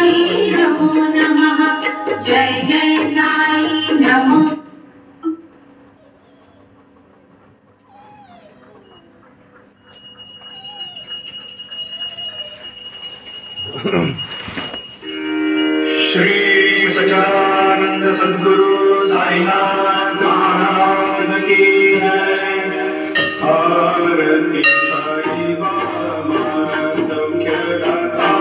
साई नमो नमः। जय जय साई नमो। श्री सच्चिदानंद सद्गुरु साईनाथ महाराज की जय। आरती साई बाबा सौख्यदाता।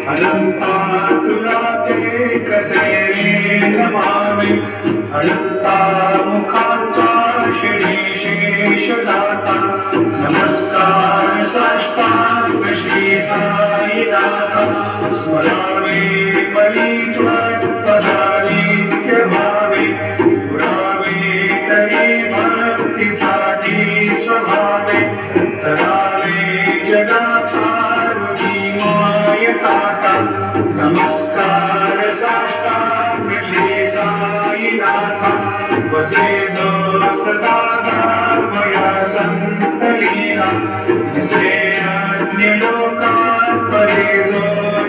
अनंता तुला ते कसे नमावे अनंता मुखांचा श्री शेषदाता नमस्कार साष्टांग श्री साईनाथ स्मरावे मनी त्वत्पदादित्य भावे पुरावे तरी भक्तीसाठी स्वभावे तरावे जगातारुणी मायताता नमस्कार साष्टांग श्री साईनाथ वसे जो सदा धर्मया संतलीना से अन्य लोकान् परे जो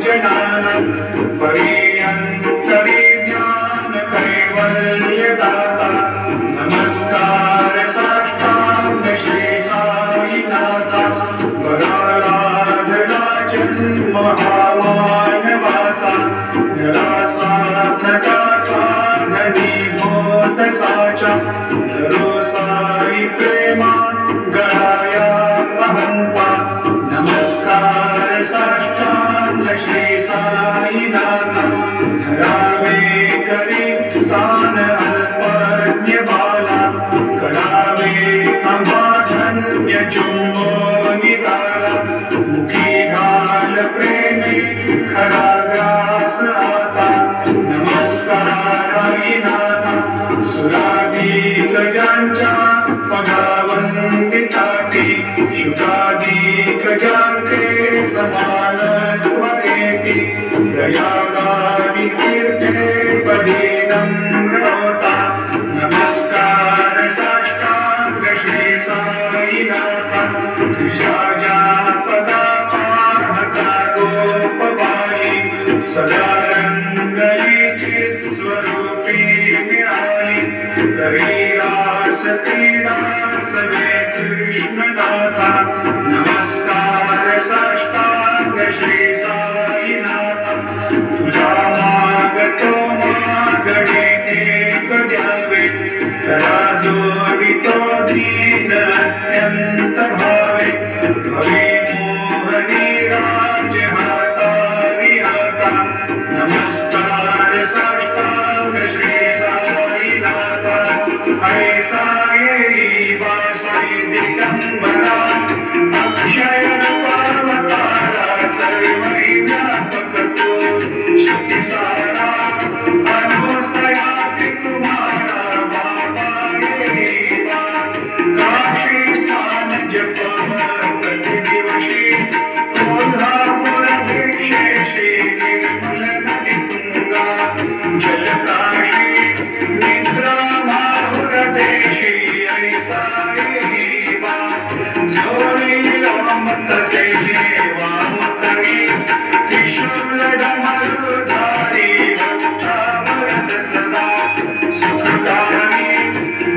जनाना पर्यन्तरि ज्ञान कैवल्यदाता नमस्कार साष्टांग श्री साईनाथ वराराधना जन्म महामानवाचा नरासार्थका साधनी भूत साचा धरो साई प्रेमा गळाया महंता नमस्कार साष्टांग श्री साईनाथ धरावे करी सान अल्पज्ञ बाला करावे अमाधन्य चुंबो निकाला मुखी घाल प्रेमी खरा ग्रास आता नमस्काराईनाथ सुरादी गजांच्या पगावंदिताटी शुकादी गजांते समानत्व एति प्रयागादि तीर्थे पदीनं नोता नमस्कार साष्टांग श्री साईनाथ तुषाजा पदापाहता गोपबाली सदा रंगली स्वरूपी मिळाली करीरास क्रीडा सवे कृष्णनाथा नमस्कार साष्टांग श्री साईनाथ तुझा मागतो मागणे एक द्यावे करा जोडितो दीन अत्यंत भावे भवे मोहनी राज हातारी आता नमस्कार साष्टांग श्री साईनाथ ऐसा येई वासाई दिगंबरा अक्षय पार्वतारा सर्वै व्यापक तो शक्ती सारा अनुसया कुमारा बाबा येई काशी स्थान जप प्रतिदिवशी कोल्हापुर भिक्षेशी निर्मल नदी तुंगा जलकाशी निद्रा माहुर देशी ऐसा येईवा झोळीला मतसे वामुतरी त्रिशूल डमरुधारी भक्तावरद सदा सुखकारी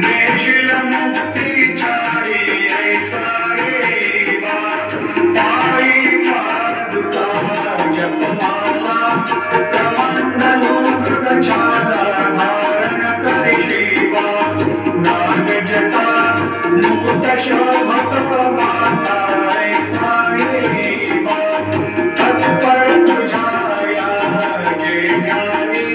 देशील मुक्तिचारी ऐसा येईवा पायी पादुका जपमाला कमंडलो मृगछाला धारण करी शिवा नागजटा मुकुट शोभत माता ऐसा येईवा तत्पर तुझाया जय ज्ञानी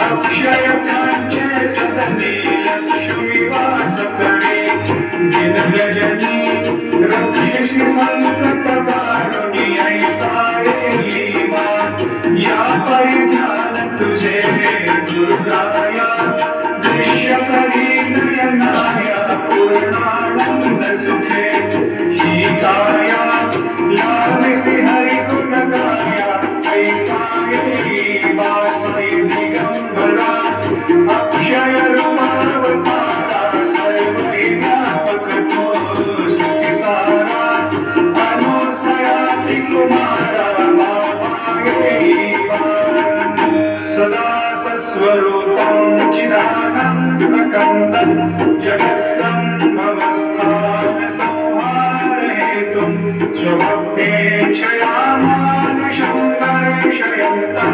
अक्षय कांचे सदनी लक्ष्मी वास करे दिन रजनी रक्षसी संकट वारुणी ऐसा येईवा या परिध्यान तुझे दुर्गाया दृश्य करी नयनाया पूर्णानंद सुखे ही काया लाविसी हरि गुण गाया ऐसा येईवा साई दिगंबरा अक्षय रूपावतारा सर्वै व्यापक तो शक्ती सारा अनुसया त्रिकुमारा बाबा येईवा सदा सस्वरूपं चिदानन्दकन्दं जगत्सम्भवस्थान संहारहेतुं स्वभक्तेच्छया मानुषं दर्शयन्तं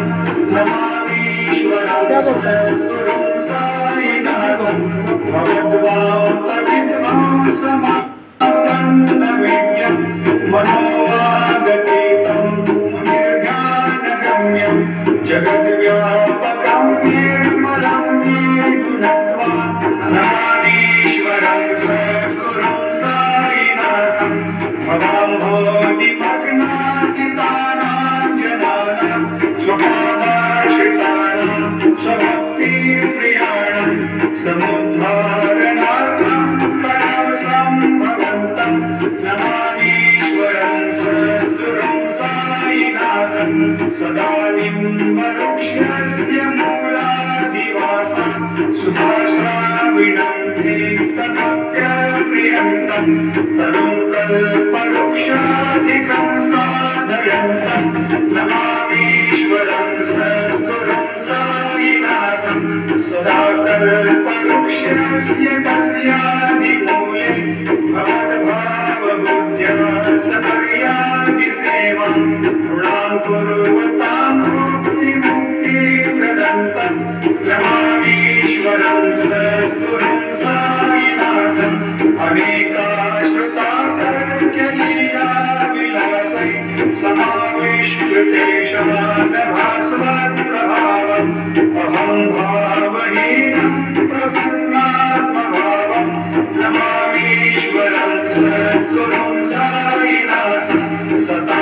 नमामीश्वरं सद्गुरुं साईनाथं भगवद्वान्तविद्वांसमापन्नविद्यं मनोवागतीतं निर्ध्यानम् जगद्व्यापकं निर्मलं निर्गुणत्वं नमामीश्वरं सद्गुरुं साईनाथं भवाम्भोधिमग्नातितानां जनानां स्वपादाश्रितानां स्वभक्तिप्रियाणां समुद्धारणार्थं करसम्भवन्तं नमामीश्वरं सद्गुरुं साईनाथं सदानिम्बवृक्षस्य मूलाधिवासं सुधाश्राविणं कीर्तनप्रियन्तं तरुं कल्पवृक्षाधिकं साधयन्तं नमामीश्वरं सद्गुरुं साईनाथं सदा कल्पवृक्षस्य तस्यादिमूले भवद्भावबुद्ध्या सपर्यादिसेवं नृणां कुर्वतां मुक्तिप्रदन्तं नमामीश्वरं सद्गुरुं साईनाथं अनेकाश्रुतातर्क्यलीलाविलासै समाविष्कृतेषानभास्वप्रभावम् अहं भावहीनं प्रसन्नात्मभावं नमामीश्वरं सद्गुरुं साईनाथं सदा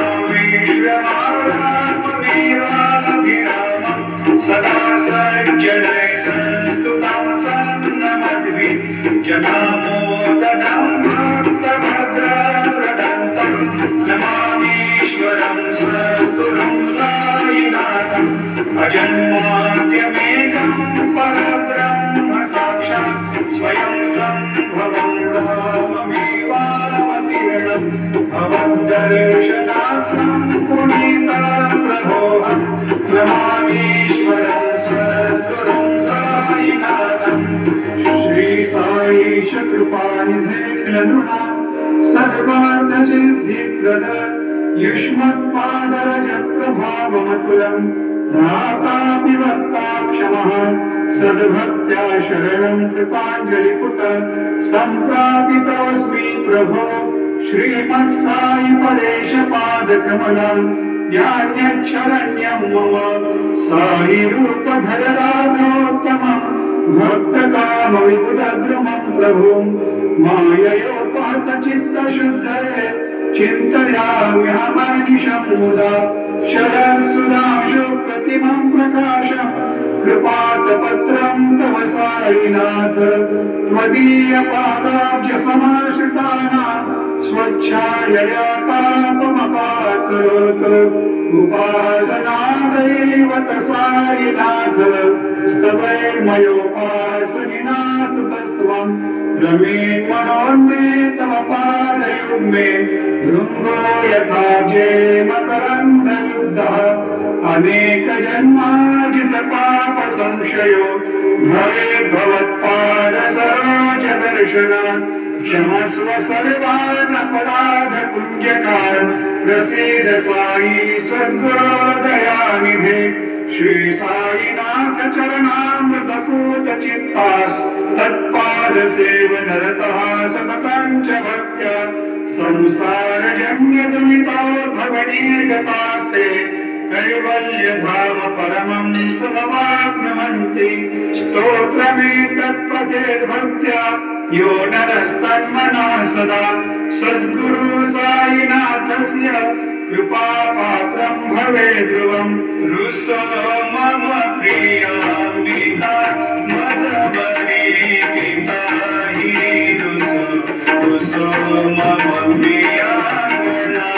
विश्वमारात्ममेवाभिरामं सदा सज्जनैः संस्तुतं सन्नमद्भिः जनामोदनं भक्तभद्रप्रदन्तं नमामीश्वरं सद्गुरुं साईनाथं अजन्माद्यमेकं परब्रह्म साक्षात् स्वयं सम्भवं राममेवावतीर्णं भवद्दर्शनात् सम्पुनीतं प्रभोहं नमामीश्वरं सद्गुरुं साईनाथं श्री साईश कृपानिधे खिलनृणां सर्वार्थसिद्धिप्रद युष्मत्पादरजप्रभावमतुलं धातापि वक्ताक्षमः सद्भक्त्या शरणं कृताञ्जलिपुट सम्प्रापितोऽस्मि प्रभो श्रीमत्साई परेशपादकमलं यान्यच्छरण्यं मम साई रूपधर राघोत्तमं भक्तकामविबुधद्रुमं प्रभुं माययोपातचित्तशुद्धये चिन्तयाम्यहमर्निशं मुदा शरत्सुधांशु प्रतिमं प्रकाशं कृपातपत्रं तव साईनाथ त्वदीयपादाब्जसमाश्रितानां स्वच्छायया तापमपाकरोतु उपासनादैवत साईनाथ स्तवैर्मयोपासनिना स्तुतस्त्वं रमेन्मनोन्मे तव पादयुग्मे भृङ्गो यथा मकरन्दयुद्धः अनेकजन्मार्जितपापसंशयो भवेद्भवत्पादसरोजदर्शनात् क्षमस्व सर्वान् अपराधपुण्यकान् प्रसीद साई सद्गुरो दयानिधे श्री साईनाथ चरणामृतपूतचित्तास् तत्पादसेवनरतः सततं च भक्त्या संसारजन्यदुरितोद्भवनिर्गतास्ते कैवल्यधाम परमं समवाप्नुवन्ति स्तोत्रमेतत्पठेद्भक्त्या यो नरस्तन्मनः सदा सद्गुरु साईनाथस्य कृपापात्रं भवेत् ध्रुवं रुसो मम प्रियाम्बिका मजबरी पिता हि रुसो मम प्रियाङ्गना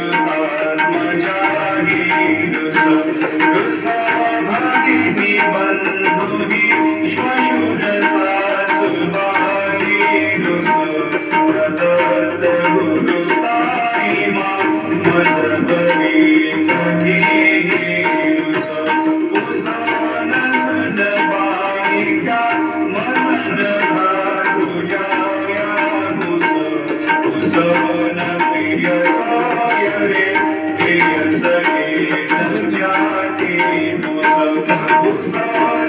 प्रियसुतात्मजा हि रुसो भगिनी बन्धुहि श्वशुरसा सुभागी रुसो प्रदत्त गुरु साई मां मजबरी कथि रुसो उसन सन बालिका मसन भागुजाया रुसो न प्रिय साय रे प्रिय सखे नद्याति रुसो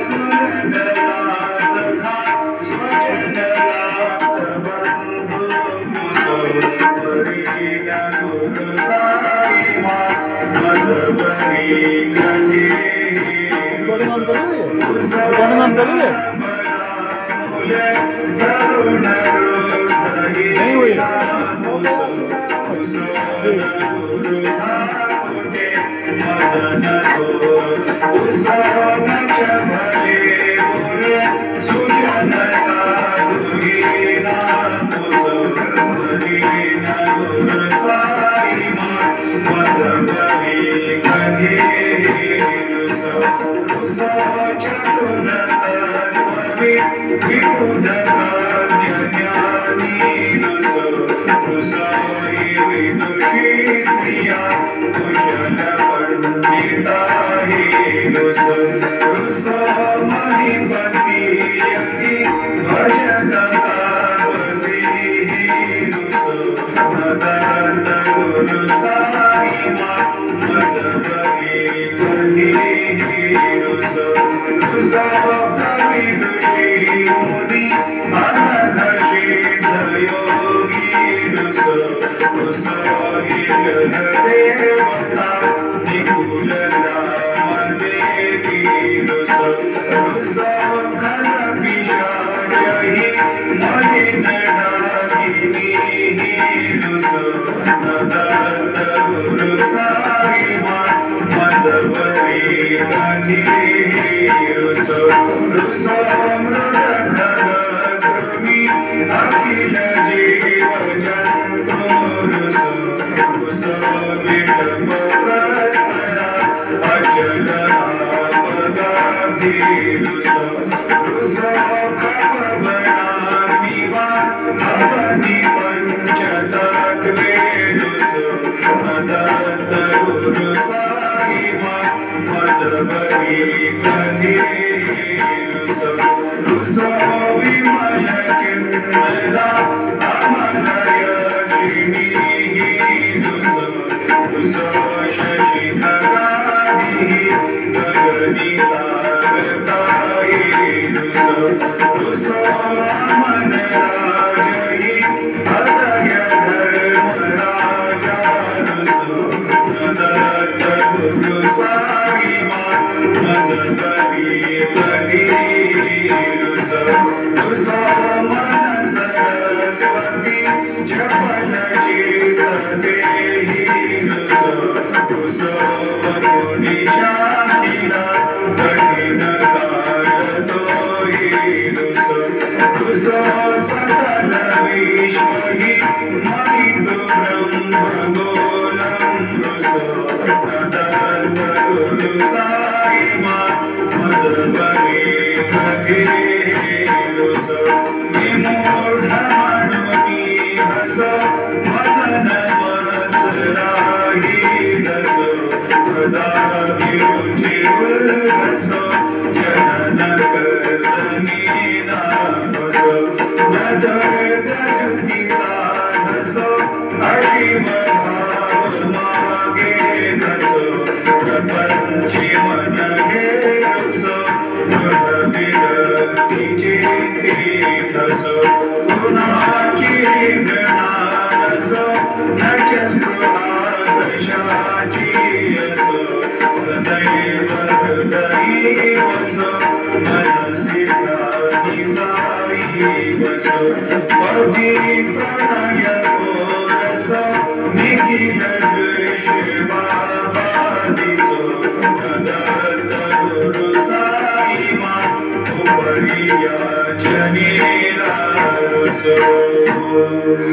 सुरदला सखा स्वजनलाप्त बन्धु रुसो परिण गुरु साई मां मजबरी कथि नहीं हुई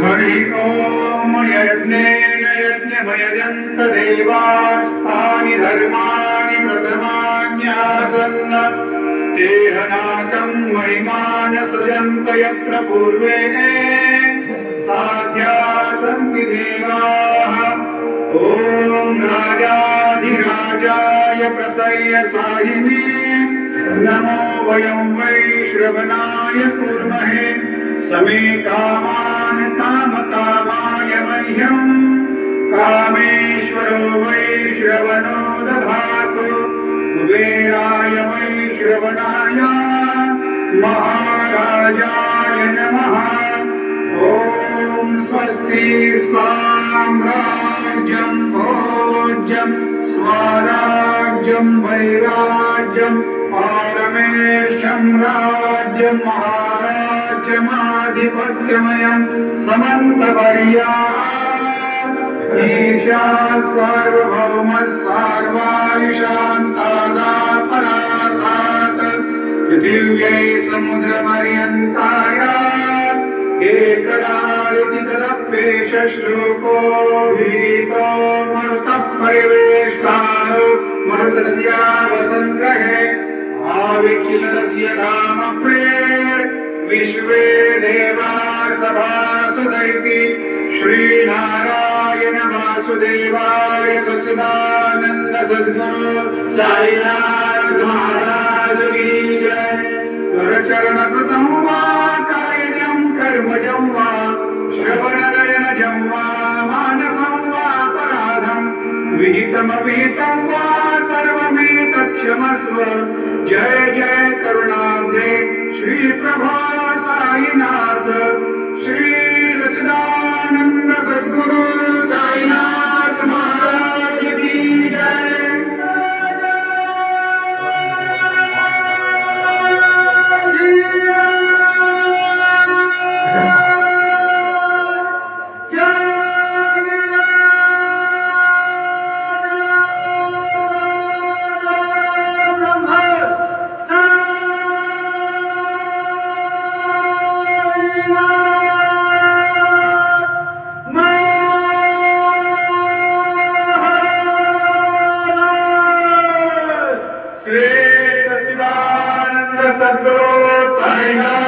हरि ओम यज्ञेन यज्ञमयजन्त देवास्थानि धर्माणि प्रथमान्यासन्न तेहनाकं महिमान सृजन्त यत्र पूर्वे साध्या सन्ति देवाः ॐ राजाधिराजाय प्रसय्य साहिने नमो वयं वै श्रवणाय कुर्महे समे कामान् कामकामाय मह्यं कामेश्वरो वै श्रवणो दधातु कुबेराय वै श्रवणाय महाराजाय नमः ॐ स्वस्ति साम्राज्यं भोज्यं स्वराज्यं वैराज्यं पारमेष्ठ्यं राज्यं महाराज्यमाधिपत्यमयं समन्तपर्यात् ईशात् सार्वभौमः सर्वारिशान्तादापरार्तात् पृथिव्यै समुद्रपर्यन्ताय एकदारिति तदप्येष श्लोको विहितो मरुतः परिवेष्टानो मरुतस्यावसङ्ग्रहे आविक्षितस्य कामप्रेर् विश्वे देवा सभासदैति श्रीनारायण वासुदेवाय सच्चिदानन्द सद्गुरु साईनाथ महाराज की जय। करचरणकृतं वा कायजं कर्मजं वा श्रवणनयनजं वा मानसं वा अपराधं विहितमविहितं वा सर्वमेतत्क्षमस्व। जय जय करुणाब्धे श्री प्रभो साईनाथ श्री सच्चिदानंद सद्गुरु साईनाथ महाराज की जय। श्री सच्चिदानंद सद्गुरु साईनाथ